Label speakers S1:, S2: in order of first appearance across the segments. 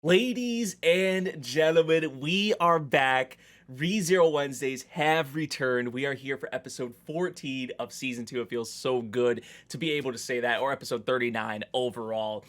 S1: Ladies and gentlemen, we are back. ReZero Wednesdays have returned. We are here for episode 14 of season 2. It feels so good to be able to say that, or episode 39 overall.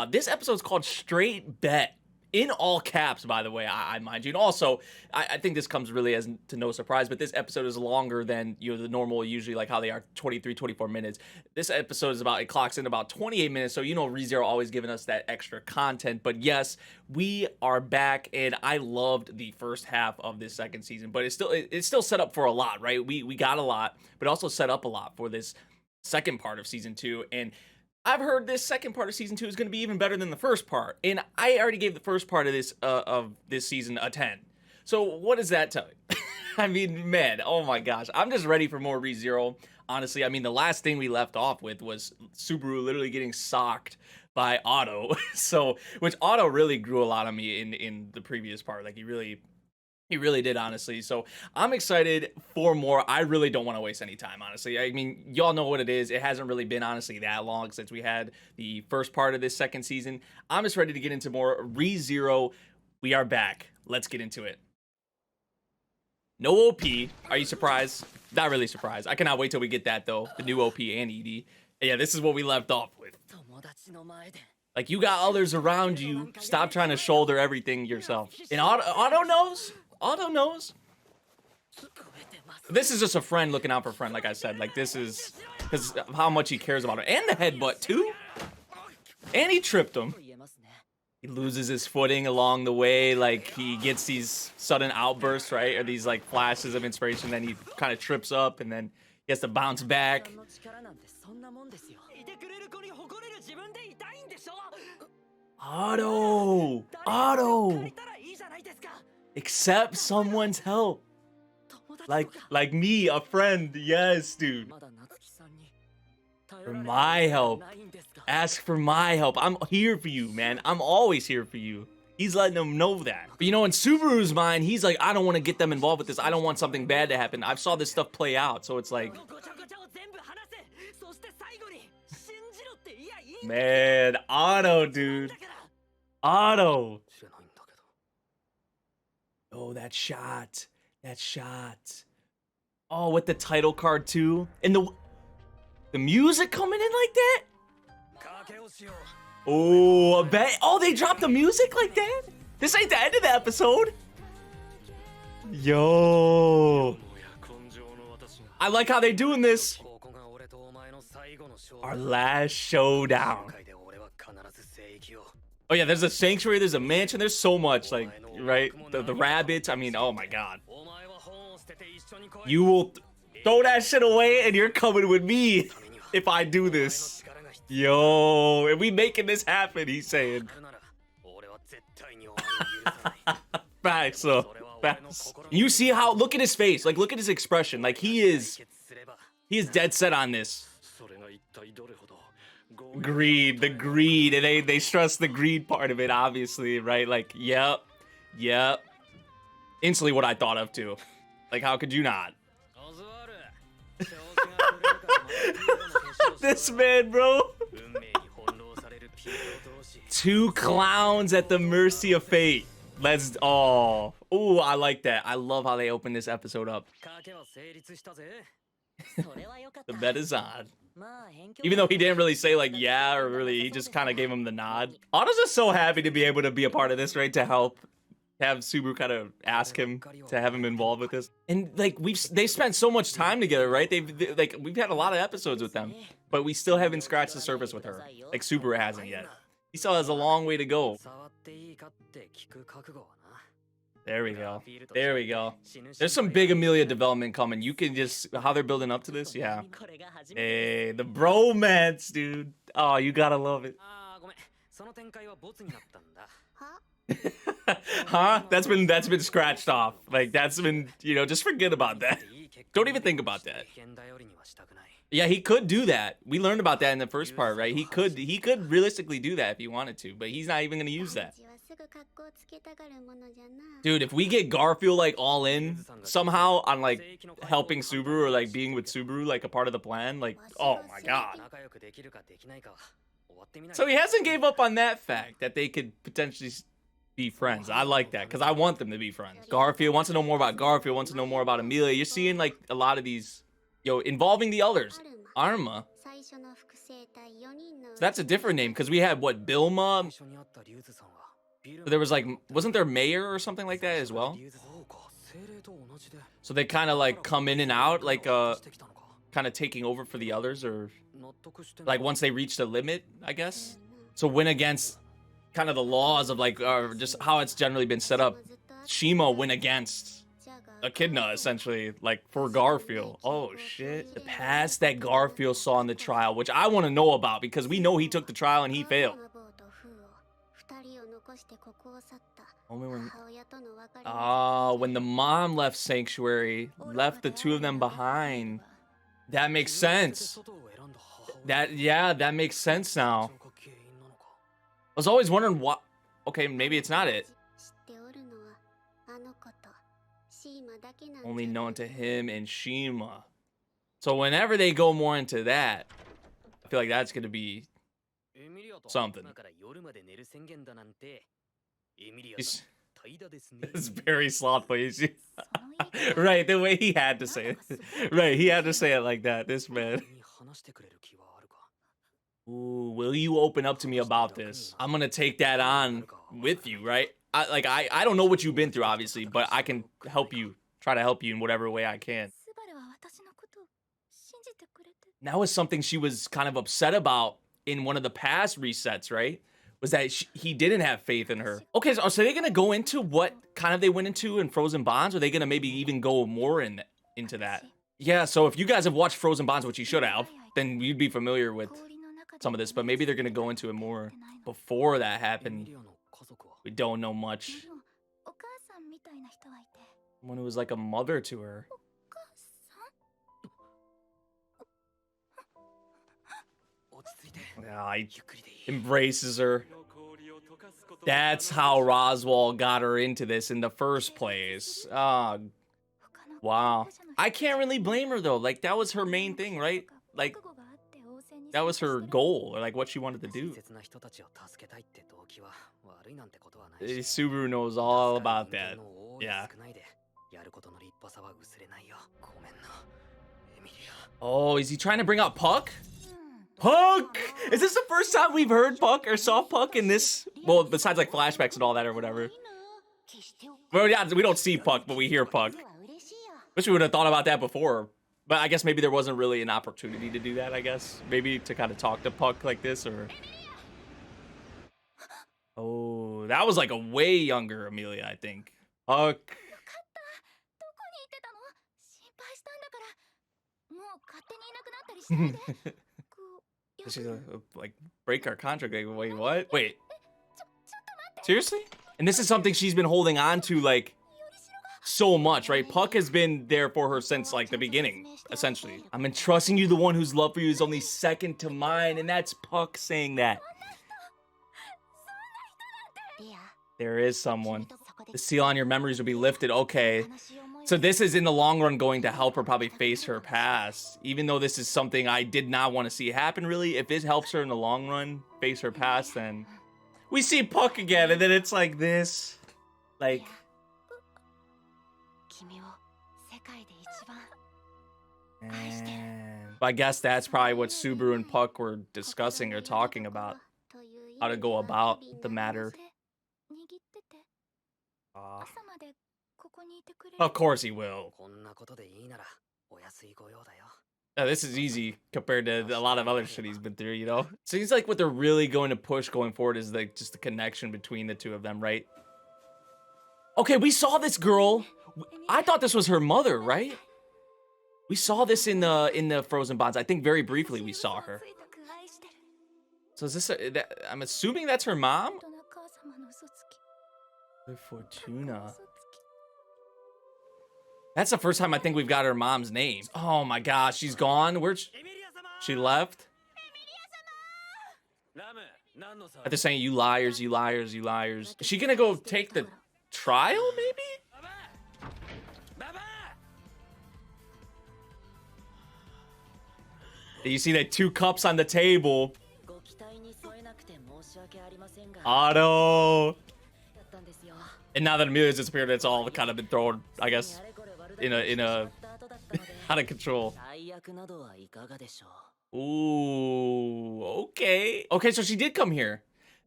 S1: This episode is called Straight Bet. In all caps, by the way, I mind you. And also, I think this comes really as to no surprise, but this episode is longer than the normal, usually like how they are 23, 24 minutes. This episode is it clocks in about 28 minutes, so ReZero always giving us that extra content. But yes, we are back, and I loved the first half of this second season, but it's still set up for a lot, right? We got a lot, but also set up a lot for this second part of season 2, and I've heard this second part of season 2 is going to be even better than the first part, and I already gave the first part of this season a 10. So what does that tell you? I mean, man, oh my gosh, I'm just ready for more ReZero. Honestly, I mean, the last thing we left off with was Subaru literally getting socked by Otto. Which Otto really grew a lot on me in the previous part. Like he really did, honestly. So I'm excited for more. I really don't want to waste any time, honestly. I mean, y'all know what it is. It hasn't really been, honestly, that long since we had the first part of this second season. I'm just ready to get into more ReZero. We are back. Let's get into it. No OP. Are you surprised? Not really surprised. I cannot wait till we get that, though. The new OP and ED. Yeah, this is what we left off with. Like, you got others around you. Stop trying to shoulder everything yourself. And Otto knows. Otto knows. This is just a friend looking out for a friend, like I said. Like, this is because of how much he cares about her. And the headbutt, too. And he tripped him. He loses his footing along the way. Like, he gets these sudden outbursts, right? Or these, like, flashes of inspiration. Then he kind of trips up, and then he has to bounce back. Otto! Otto! Accept someone's help. Like me, a friend. Yes, dude. For my help. Ask for my help. I'm here for you, man. I'm always here for you. He's letting them know that. But in Subaru's mind, he's like, I don't want to get them involved with this. I don't want something bad to happen. I've saw this stuff play out. So it's like, man, Otto, dude. Otto. Oh, that shot. That shot. Oh, with the title card too. And the music coming in like that? Oh, I bet. Oh, they dropped the music like that? This ain't the end of the episode. Yo. I like how they doing this. Our last showdown. Oh yeah, there's a sanctuary, there's a mansion, there's so much, like, right? The rabbits, I mean, oh my god. You will throw that shit away and you're coming with me if I do this. Yo, and we making this happen, he's saying. Facts, so. Facts. You see how, look at his face, like, look at his expression. Like, he is dead set on this. Greed, the greed, and they stress the greed part of it, obviously, right? Like, yep. Instantly what I thought of too. Like, how could you not? This man, bro. Two clowns at the mercy of fate. Oh, I like that. I love how they open this episode up. The bet is on. Even though he didn't really say like yeah or really, he just kind of gave him the nod. Otto's just so happy to be able to be a part of this, right? To help have Subaru kind of ask him to have him involved with this. And like they spent so much time together, right? We've had a lot of episodes with them, but we still haven't scratched the surface with her. Like Subaru hasn't yet. He still has a long way to go. There we go. There we go. There's some big Emilia development coming. You can just, how they're building up to this, yeah. Hey, the bromance, dude. Oh, you gotta love it. Huh? That's been scratched off. Like, that's been, just forget about that. Don't even think about that. Yeah, he could do that. We learned about that in the first part, right? He could realistically do that if he wanted to, but he's not even gonna use that. Dude, if we get Garfiel like all in somehow on like helping Subaru or like being with Subaru like a part of the plan, like, oh my god. So he hasn't gave up on that fact that they could potentially be friends. I like that because I want them to be friends. Garfield wants to know more about Garfield, wants to know more about Emilia. You're seeing like a lot of these, involving the others. Arma. So that's a different name because we had what, Bilma? There was like, wasn't there Mayor or something like that as well? So they kind of like come in and out, like kind of taking over for the others, or like once they reach the limit, I guess. So win against kind of the laws of like just how it's generally been set up. Shima win against Echidna essentially, like for Garfield. Oh shit. The past that Garfield saw in the trial, which I want to know about because we know he took the trial and he failed. Only when the mom left Sanctuary, left the two of them behind. That makes sense. That makes sense now. I was always wondering what. Okay, maybe it's not it. Only known to him and Shima. So whenever they go more into that, I feel like that's gonna be something. It's very slothful. Right, the way he had to say it. Right, he had to say it like that. This man. Ooh, will you open up to me about this? I'm gonna take that on with you, right? I don't know what you've been through, obviously, but I can help you, try to help you in whatever way I can. That was something she was kind of upset about in one of the past resets, right? Was that he didn't have faith in her. Okay, so are they gonna go into what kind of they went into in Frozen Bonds? Or are they gonna maybe even go more into that? Yeah, so if you guys have watched Frozen Bonds, which you should have, then you'd be familiar with some of this, but maybe they're gonna go into it more before that happened. We don't know much. Someone who was like a mother to her. Yeah, he embraces her. That's how Roswaal got her into this in the first place. Wow. I can't really blame her though. Like that was her main thing, right? Like that was her goal, or like what she wanted to do. Subaru knows all about that. Yeah. Oh, is he trying to bring out Puck? Puck! Is this the first time we've heard Puck or saw Puck in this? Well, besides like flashbacks and all that or whatever. Well, yeah, we don't see Puck, but we hear Puck. Wish we would have thought about that before. But I guess maybe there wasn't really an opportunity to do that, I guess. Maybe to kind of talk to Puck like this, or... Oh, that was like a way younger Emilia, I think. Puck. She's like, break our contract. Like, wait, what? Wait. Seriously? And this is something she's been holding on to, like, so much, right? Puck has been there for her since, like, the beginning, essentially. I'm entrusting you the one whose love for you is only second to mine, and that's Puck saying that. There is someone. The seal on your memories will be lifted. Okay. So this is in the long run going to help her probably face her past. Even though this is something I did not want to see happen, really. If it helps her in the long run face her past, then we see Puck again, and then it's like this. Like... And I guess that's probably what Subaru and Puck were discussing or talking about. How to go about the matter. Of course he will. Yeah, this is easy compared to a lot of other shit he's been through, you know? Seems like what they're really going to push going forward is like just the connection between the two of them, right? Okay, we saw this girl. I thought this was her mother, right? We saw this in the Frozen Bonds. I think very briefly we saw her. So is this I'm assuming that's her mom? Fortuna. That's the first time I think we've got her mom's name. Oh my gosh, she's gone. Where's she left? They're saying you liars, you liars, you liars. Is she gonna go take the trial, maybe? You see that 2 cups on the table. Otto. And now that Emilia's disappeared, it's all kind of been thrown, I guess, in a out of control. Ooh, okay. Okay, so she did come here.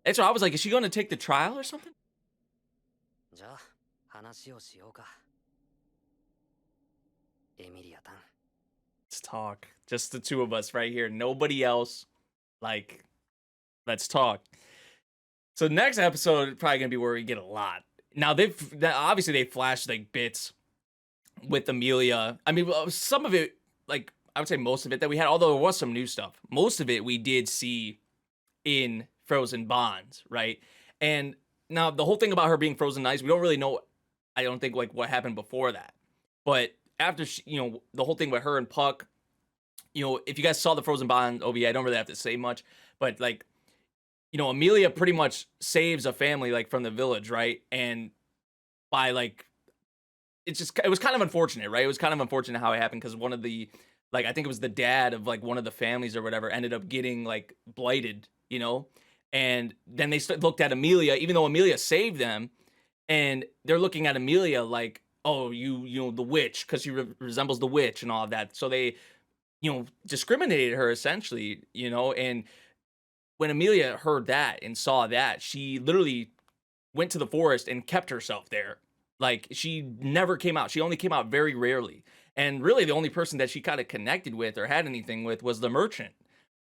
S1: That's why I was like, is she going to take the trial or something? Let's talk. Just the two of us right here. Nobody else. Like, let's talk. So next episode probably gonna be where we get a lot. Now obviously they flashed like bits with Emilia. I mean, some of it, like I would say most of it that we had, although there was some new stuff. Most of it we did see in Frozen Bonds, right? And now the whole thing about her being frozen ice, we don't really know. I don't think like what happened before that, but after the whole thing with her and Puck, if you guys saw the Frozen Bond OVA, I don't really have to say much, but like, Emilia pretty much saves a family like from the village, right? And by like, it was kind of unfortunate, right? It was kind of unfortunate how it happened because one of the, like, I think it was the dad of like one of the families or whatever ended up getting like blighted, and then they looked at Emilia, even though Emilia saved them, and they're looking at Emilia like, oh, the witch, because she resembles the witch and all of that. So they, discriminated her essentially, and when Emilia heard that and saw that, she literally went to the forest and kept herself there. Like, she never came out. She only came out very rarely. And really, the only person that she kind of connected with or had anything with was the merchant,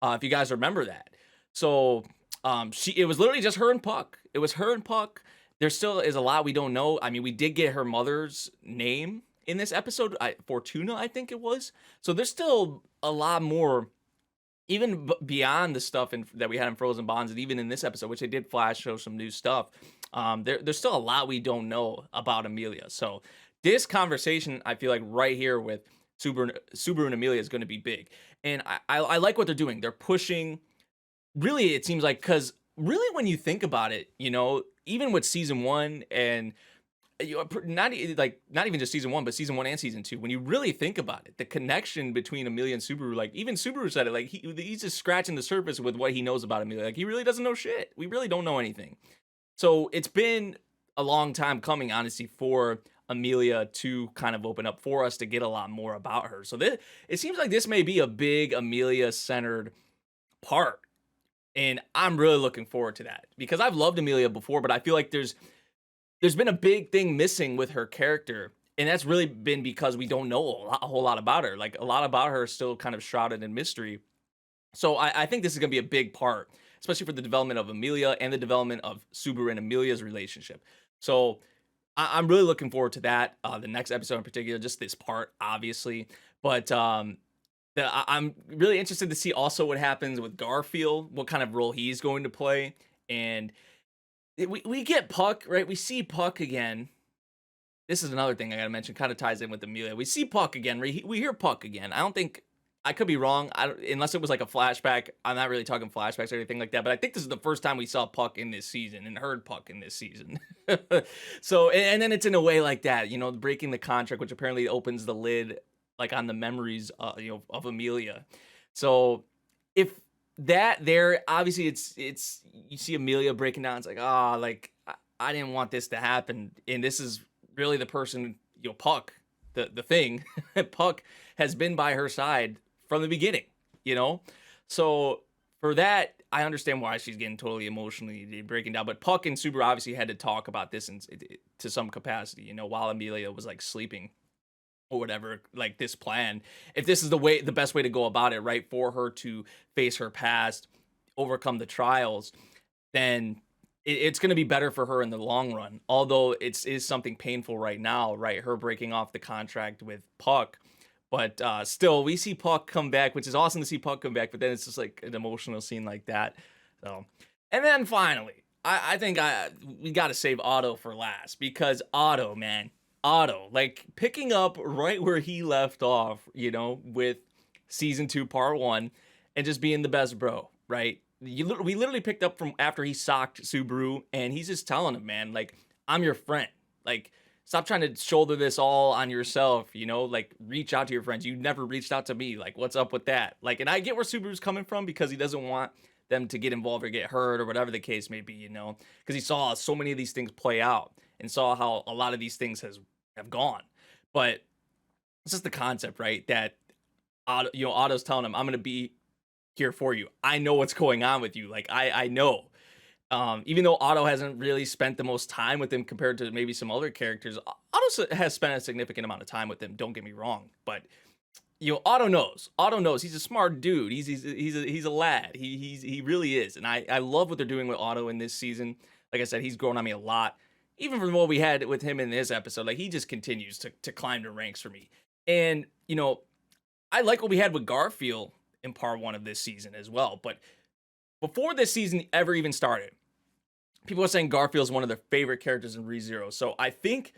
S1: if you guys remember that. So, it was literally just her and Puck. It was her and Puck. There still is a lot we don't know. I mean, we did get her mother's name in this episode, Fortuna, I think it was. So there's still a lot more, even beyond the stuff that we had in Frozen Bonds, and even in this episode, which they did show some new stuff. There's still a lot we don't know about Emilia. So this conversation, I feel like right here with Subaru and Emilia is going to be big. And I like what they're doing. They're pushing, really, it seems like, because really when you think about it, even with season 1 and not even just season 1, but season 1 and season 2, when you really think about it, the connection between Emilia and Subaru, like even Subaru said it, like he's just scratching the surface with what he knows about Emilia. Like, he really doesn't know shit. We really don't know anything. So it's been a long time coming, honestly, for Emilia to kind of open up, for us to get a lot more about her. So it seems like this may be a big Emilia centered part, and I'm really looking forward to that, because I've loved Emilia before, but I feel like there's been a big thing missing with her character, and that's really been because we don't know a whole lot about her. Like, a lot about her is still kind of shrouded in mystery. So I think this is going to be a big part, especially for the development of Emilia and the development of Subaru and Emilia's relationship. So I'm really looking forward to that. The next episode in particular, just this part, obviously. But I'm really interested to see also what happens with Garfiel, what kind of role he's going to play. And we get Puck, right? We see Puck again. This is another thing I gotta mention, kind of ties in with Emilia. We see Puck again. We hear Puck again. I don't think, I could be wrong, unless it was like a flashback. I'm not really talking flashbacks or anything like that, but I think this is the first time we saw Puck in this season and heard Puck in this season. So, and then it's in a way like that, breaking the contract, which apparently opens the lid like on the memories, of Emilia. So if that there, obviously it's you see Emilia breaking down. It's like, like I didn't want this to happen, and this is really the person, Puck, the thing. Puck has been by her side from the beginning, So for that, I understand why she's getting totally emotionally breaking down. But Puck and Subaru obviously had to talk about this to some capacity, while Emilia was like sleeping or whatever, like this plan. If this is the best way to go about it, right, for her to face her past, overcome the trials, then it's going to be better for her in the long run. Although it is something painful right now, right, her breaking off the contract with Puck. But still, we see Puck come back, which is awesome to see Puck come back. But then it's just like an emotional scene like that. So, and then finally, I think we got to save Otto for last, because Otto, man, like picking up right where he left off, with season 2, part 1, and just being the best bro, right? We literally picked up from after he socked Subaru, and he's just telling him, man, like, I'm your friend. Like, stop trying to shoulder this all on yourself, like, reach out to your friends. You never reached out to me. Like, what's up with that? Like, and I get where Subaru's coming from, because he doesn't want them to get involved or get hurt or whatever the case may be, you know, because he saw so many of these things play out and saw how a lot of these things have gone. But it's just the concept, right? That Otto, you know, Otto's telling him, "I'm gonna be here for you. I know what's going on with you. Like I know." Even though Otto hasn't really spent the most time with him compared to maybe some other characters, Otto has spent a significant amount of time with him. Don't get me wrong, but you know, Otto knows. Otto knows. He's a smart dude. He's a lad. He really is. And I love what they're doing with Otto in this season. Like I said, he's grown on me a lot. Even from what we had with him in this episode, like he just continues to climb the ranks for me. And you know, I like what we had with Garfiel in part 1 of this season as well. But before this season ever even started, people are saying Garfield is one of their favorite characters in ReZero. So I think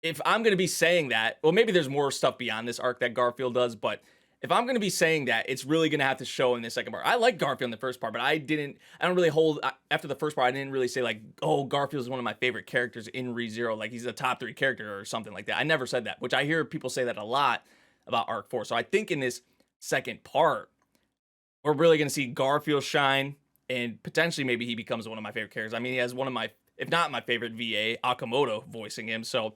S1: if I'm going to be saying that, well, maybe there's more stuff beyond this arc that Garfield does, but if I'm going to be saying that, it's really going to have to show in this second part. I like Garfield in the first part, but I don't really hold, after the first part, I didn't really say like, oh, Garfield is one of my favorite characters in ReZero, like he's a top 3 character or something like that. I never said that, which I hear people say that a lot about arc 4. So I think in this second part, we're really going to see Garfield shine, and potentially maybe he becomes one of my favorite characters. I mean, he has one of my, if not my favorite VA, Akamoto voicing him, so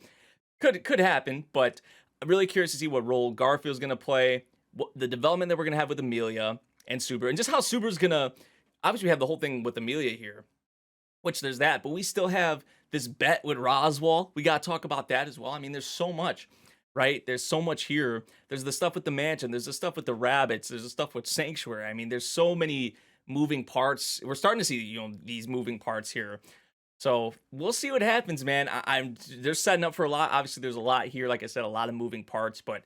S1: could happen, but I'm really curious to see what role Garfield's going to play, what the development that we're going to have with Emilia and Subaru, and just how Subaru's going to, obviously we have the whole thing with Emilia here, which there's that, but we still have this bet with Roswell. We got to talk about that as well. I mean, there's so much, right? There's so much here. There's the stuff with the mansion. There's the stuff with the rabbits. There's the stuff with Sanctuary. I mean, there's so many moving parts. We're starting to see, you know, these moving parts here. So we'll see what happens, man. They're setting up for a lot. Obviously, there's a lot here. Like I said, a lot of moving parts, but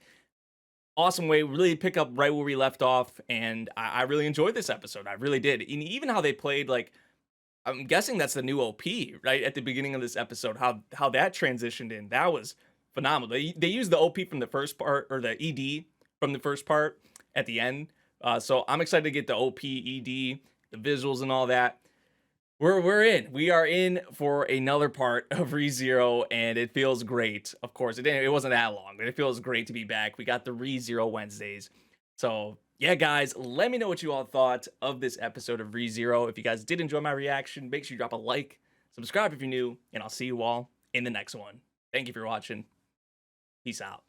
S1: awesome way. Really pick up right where we left off. And I really enjoyed this episode. I really did. And even how they played, like, I'm guessing that's the new OP, right? At the beginning of this episode, how that transitioned in. That was phenomenal. They used the OP from the first part, or the ED from the first part at the end. So I'm excited to get the OP, ED, the visuals and all that. We are in for another part of ReZero, and it feels great. Of course, it wasn't that long, but it feels great to be back. We got the ReZero Wednesdays. So yeah, guys, let me know what you all thought of this episode of ReZero. If you guys did enjoy my reaction, make sure you drop a like, subscribe if you're new, and I'll see you all in the next one. Thank you for watching. Peace out.